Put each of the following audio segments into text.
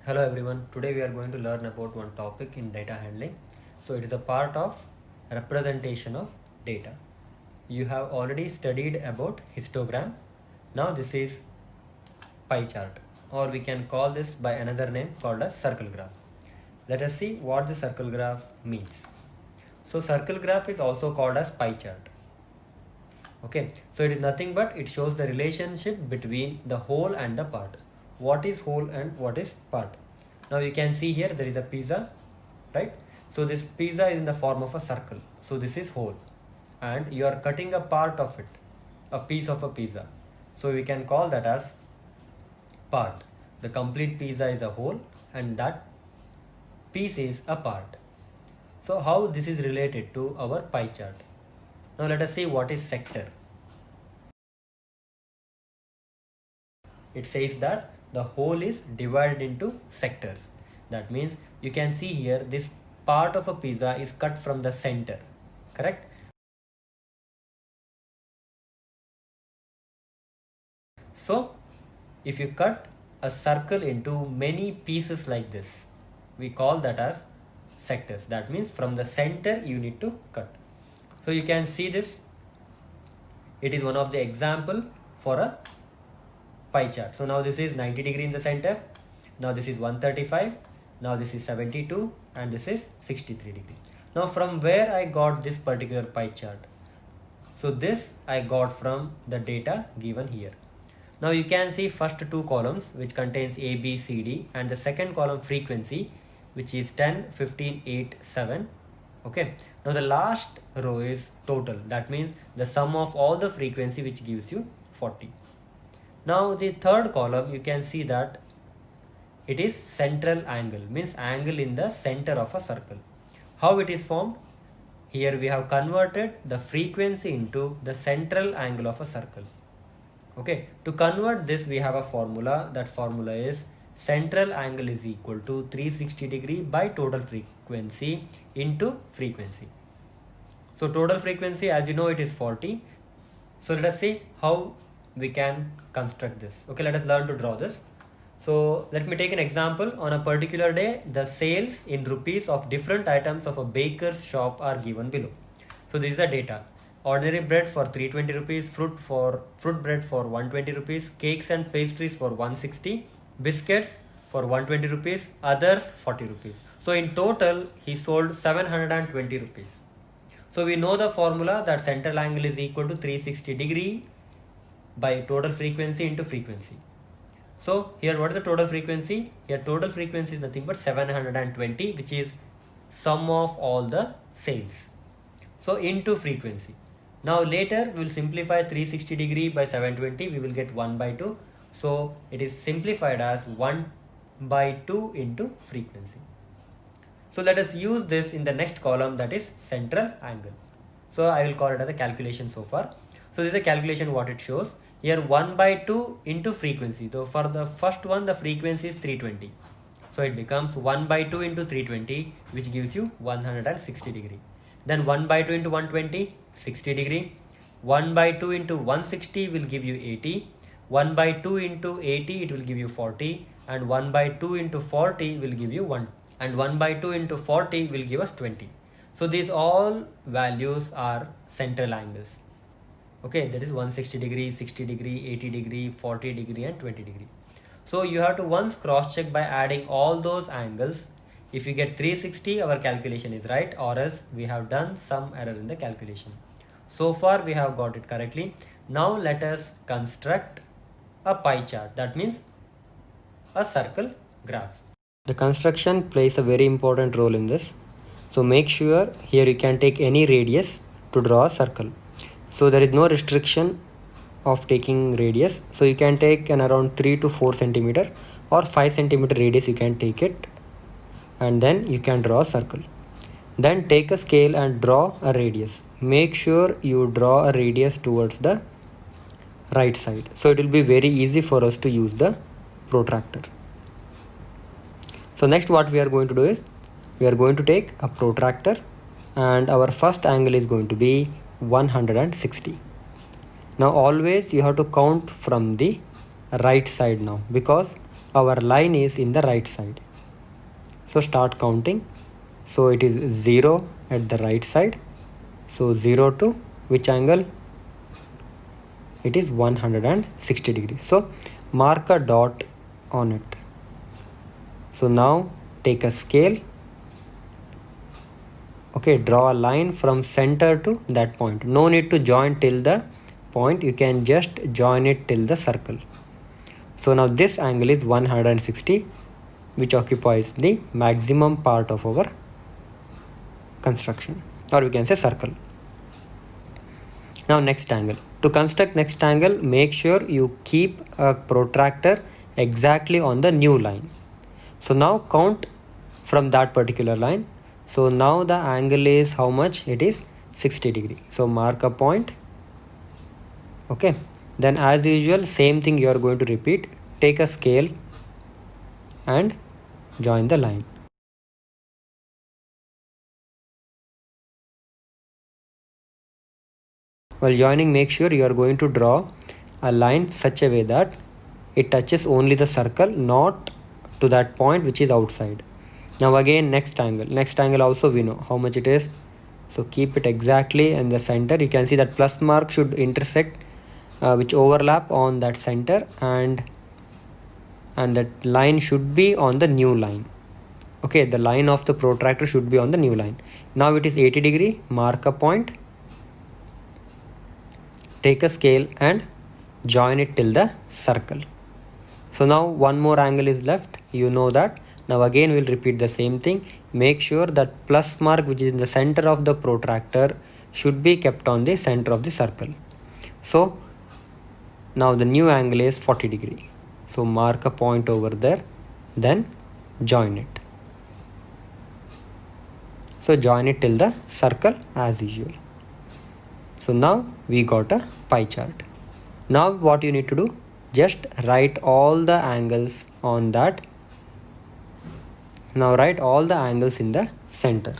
Hello everyone, today we are going to learn about one topic in data handling. So it is a part of representation of data. You have already studied about histogram. Now this is pie chart, or we can call this by another name called as circle graph. Let us see what the circle graph means. So circle graph is also called as pie chart. Okay, so it is nothing but it shows the relationship between the whole and the part. What is whole and what is part? Now you can see here there is a pizza, right? So this pizza is in the form of a circle. So this is whole, and you are cutting a part of it, a piece of a pizza. So we can call that as part. The complete pizza is a whole and that piece is a part. So how this is related to our pie chart? Now let us see what is sector. It says that the whole is divided into sectors. That means you can see here this part of a pizza is cut from the center, correct? So if you cut a circle into many pieces like this, we call that as sectors. That means from the center you need to cut. So you can see this. It is one of the example for a pie chart. So now this is 90 degree in the center. Now this is 135. Now this is 72 and this is 63 degree. Now from where I got this particular pie chart? So this I got from the data given here. Now you can see first two columns which contains A, B, C, D, and the second column frequency which is 10, 15, 8, 7. Okay. Now the last row is total. That means the sum of all the frequency which gives you 40. Now the third column you can see that it is central angle, means angle in the center of a circle. How it is formed? Here we have converted the frequency into the central angle of a circle. Okay, to convert this we have a formula. That formula is central angle is equal to 360 degree by total frequency into frequency. So total frequency, as you know, it is 40. So let us see how we can construct this. Okay, let us learn to draw this. So let me take an example. On a particular day, the sales in rupees of different items of a baker's shop are given below. So this is the data. Ordinary bread for 320 rupees, fruit bread for 120 rupees, cakes and pastries for 160, biscuits for 120 rupees, others 40 rupees. So in total, he sold 720 rupees. So we know the formula that central angle is equal to 360 degree by total frequency into frequency. So here what is the total frequency? Here total frequency is nothing but 720, which is sum of all the sales. So into frequency. Now later we will simplify 360 degree by 720, we will get 1 by 2. So it is simplified as 1 by 2 into frequency. So let us use this in the next column, that is central angle. So I will call it as a calculation so far. So this is a calculation what it shows. Here 1 by 2 into frequency. So for the first one the frequency is 320. So it becomes 1 by 2 into 320, which gives you 160 degree. Then 1 by 2 into 120, 60 degree. 1 by 2 into 160 will give you 80. 1 by 2 into 80 it will give you 40. And 1 by 2 into 40 will give you 1. And 1 by 2 into 40 will give us 20. So these all values are central angles. Okay, that is 160 degree, 60 degree, 80 degree, 40 degree and 20 degree. So you have to once cross check by adding all those angles. If you get 360, our calculation is right, or else we have done some error in the calculation. So far we have got it correctly. Now let us construct a pie chart. That means a circle graph. The construction plays a very important role in this. So make sure here you can take any radius to draw a circle. So there is no restriction of taking radius. So you can take an around 3 to 4 centimeter or 5 centimeter radius, you can take it, and then you can draw a circle. Then take a scale and draw a radius. Make sure you draw a radius towards the right side. So it will be very easy for us to use the protractor. So next what we are going to do is, we are going to take a protractor and our first angle is going to be 160. Now always you have to count from the right side now, because our line is in the right side. So start counting. So it is 0 at the right side. So 0 to which angle? It is 160 degrees. So mark a dot on it. So now take a scale. Okay, draw a line from center to that point. No need to join till the point. You can just join it till the circle. So now this angle is 160, which occupies the maximum part of our construction, or we can say circle. Now next angle. To construct next angle, make sure you keep a protractor exactly on the new line. So now count from that particular line. So now the angle is how much? It is 60 degree. So mark a point. Okay. Then as usual, same thing you are going to repeat. Take a scale and join the line. While joining, make sure you are going to draw a line such a way that it touches only the circle, not to that point which is outside. Now again next angle also we know how much it is. So keep it exactly in the center. You can see that plus mark should intersect which overlap on that center, and that line should be on the new line. Okay, the line of the protractor should be on the new line. Now it is 80 degree. Mark a point, take a scale and join it till the circle. So now one more angle is left, you know that. Now again we'll repeat the same thing. Make sure that plus mark which is in the center of the protractor should be kept on the center of the circle. So now the new angle is 40 degree. So mark a point over there, then join it. So join it till the circle as usual. So now we got a pie chart. Now what you need to do, just write all the angles on that. Now write all the angles in the center.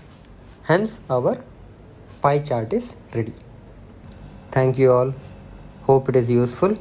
Hence our pie chart is ready. Thank you all. Hope it is useful.